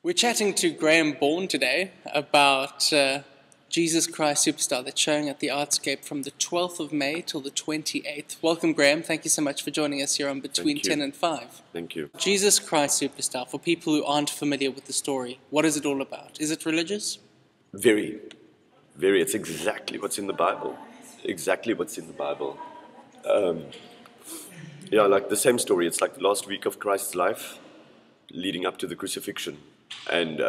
We're chatting to Graham Bourne today about Jesus Christ Superstar that's showing at the Artscape from the 12th of May till the 28th. Welcome, Graham. Thank you so much for joining us here on Between 10 and 5. Thank you. Jesus Christ Superstar, for people who aren't familiar with the story, what is it all about? Is it religious? Very, very. It's exactly what's in the Bible. Exactly what's in the Bible. Yeah, like the same story. It's like the last week of Christ's life leading up to the crucifixion. And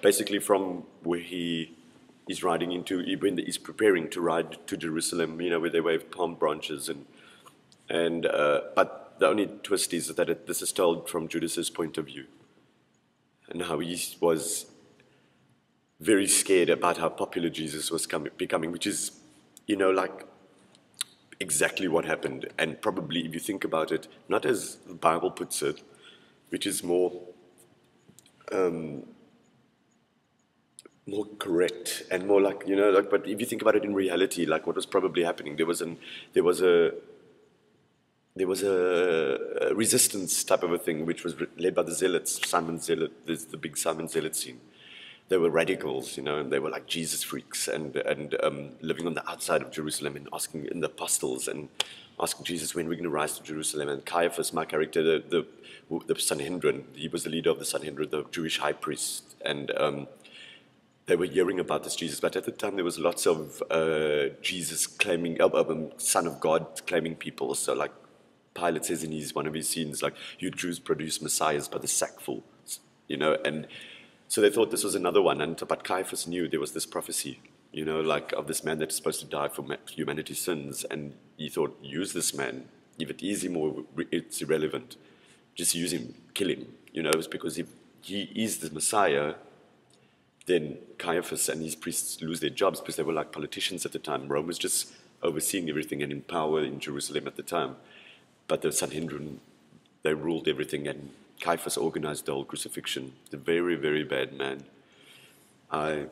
basically from where he's riding into, when he's preparing to ride to Jerusalem, you know, where they wave palm branches. But the only twist is that this is told from Judas's point of view. And how he was very scared about how popular Jesus was becoming, which is, you know, like exactly what happened. And probably, if you think about it, not as the Bible puts it, which is more correct and more like, you know, like, but if you think about it in reality, like what was probably happening, there was a resistance type of a thing, which was led by the Zealots, Simon Zealot. There's the big Simon Zealot scene. They were radicals, you know, and they were like Jesus freaks and living on the outside of Jerusalem and asking in the apostles and asking Jesus when we're going to rise to Jerusalem. And Caiaphas, my character, the Sanhedrin, he was the leader of the Sanhedrin, the Jewish high priest, and they were hearing about this Jesus. But at the time, there was lots of Jesus claiming, Son of God claiming people. So like Pilate says in one of his scenes, like, you Jews produce messiahs by the sackful, you know, and so they thought this was another one. But Caiaphas knew there was this prophecy, you know, like of this man that's supposed to die for humanity's sins. And he thought, use this man. If it is him or it's irrelevant, just use him, kill him, you know, it's because if he is the Messiah, then Caiaphas and his priests lose their jobs because they were like politicians at the time. Rome was just overseeing everything and in power in Jerusalem at the time. But the Sanhedrin, they ruled everything, and Caiaphas organized the whole crucifixion. The very, very bad man. I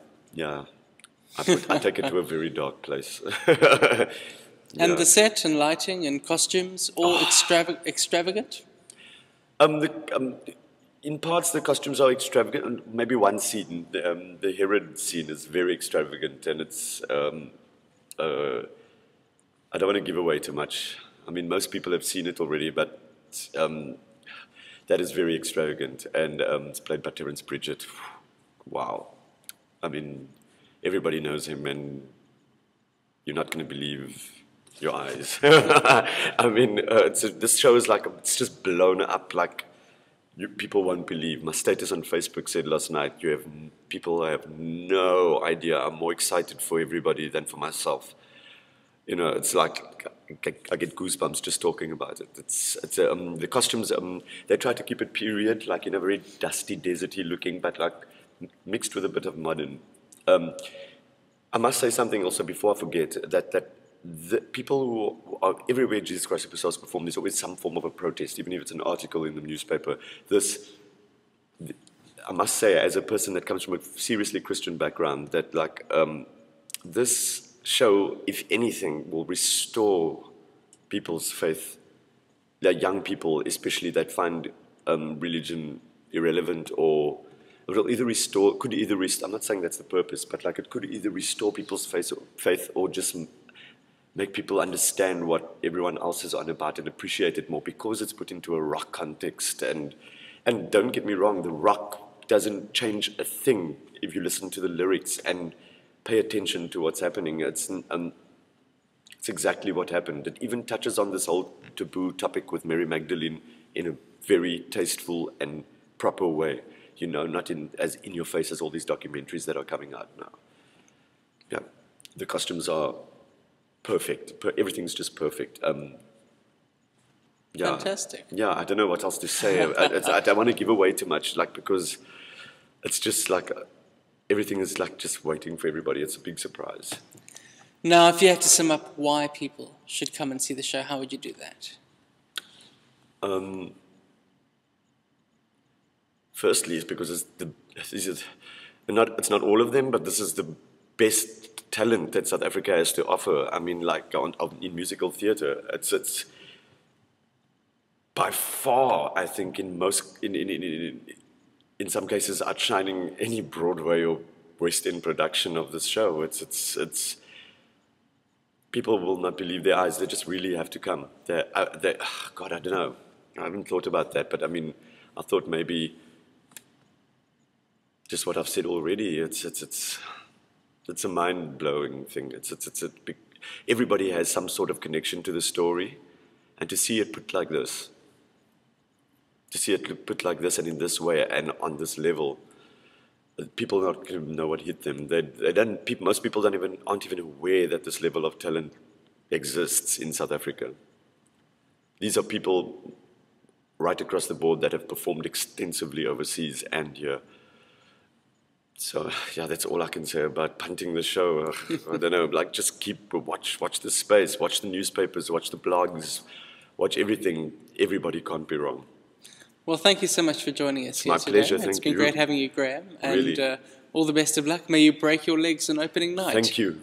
take it to a very dark place. And the set and lighting and costumes, all extravagant? In parts, the costumes are extravagant. And maybe one scene, the Herod scene, is very extravagant, and it's. I don't want to give away too much. I mean, most people have seen it already, but that is very extravagant, and it's played by Terence Bridget. Wow, I mean, everybody knows him, and you're not going to believe your eyes. I mean, this show is like, it's just blown up like. People won't believe. My status on Facebook said last night, people have no idea. I'm more excited for everybody than for myself. You know, it's like I get goosebumps just talking about it. The costumes. They try to keep it period, like in a very dusty, deserty looking, but like mixed with a bit of modern. I must say something also before I forget that. The people who are everywhere Jesus Christ Superstar perform, there's always some form of a protest, even if it's an article in the newspaper. I must say, as a person that comes from a seriously Christian background, that like this show, if anything, will restore people's faith. Young people, especially, that find religion irrelevant, or it'll either restore. I'm not saying that's the purpose, but like it could either restore people's faith or just make people understand what everyone else is on about and appreciate it more, because it's put into a rock context. And don't get me wrong, the rock doesn't change a thing if you listen to the lyrics and pay attention to what's happening. It's exactly what happened. It even touches on this whole taboo topic with Mary Magdalene in a very tasteful and proper way. You know, not as in your face as all these documentaries that are coming out now. Yeah, the costumes are perfect. Everything's just perfect. Yeah. Fantastic. Yeah, I don't know what else to say. I don't want to give away too much, like, because it's just like everything is like just waiting for everybody. It's a big surprise. Now, if you had to sum up why people should come and see the show, how would you do that? Firstly, it's because it's not all of them, but this is the best talent that South Africa has to offer. I mean, like in musical theatre, it's by far, I think, in in some cases outshining any Broadway or West End production of this show. It's people will not believe their eyes. They just really have to come. God, I don't know. I haven't thought about that, but I mean, I thought maybe just what I've said already. It's a mind-blowing thing. It's a big. Everybody has some sort of connection to the story, and to see it put like this, and in this way and on this level, people not going to know what hit them. They don't. Most people aren't even aware that this level of talent exists in South Africa. These are people right across the board that have performed extensively overseas and here. So yeah, that's all I can say about punting the show. I don't know, like just watch the space, watch the newspapers, watch the blogs, watch everything. Everybody can't be wrong. Well, thank you so much for joining us here My today. pleasure, It's thank been you. great having you, Graham. And Really. all the best of luck. May you break your legs on opening night. Thank you.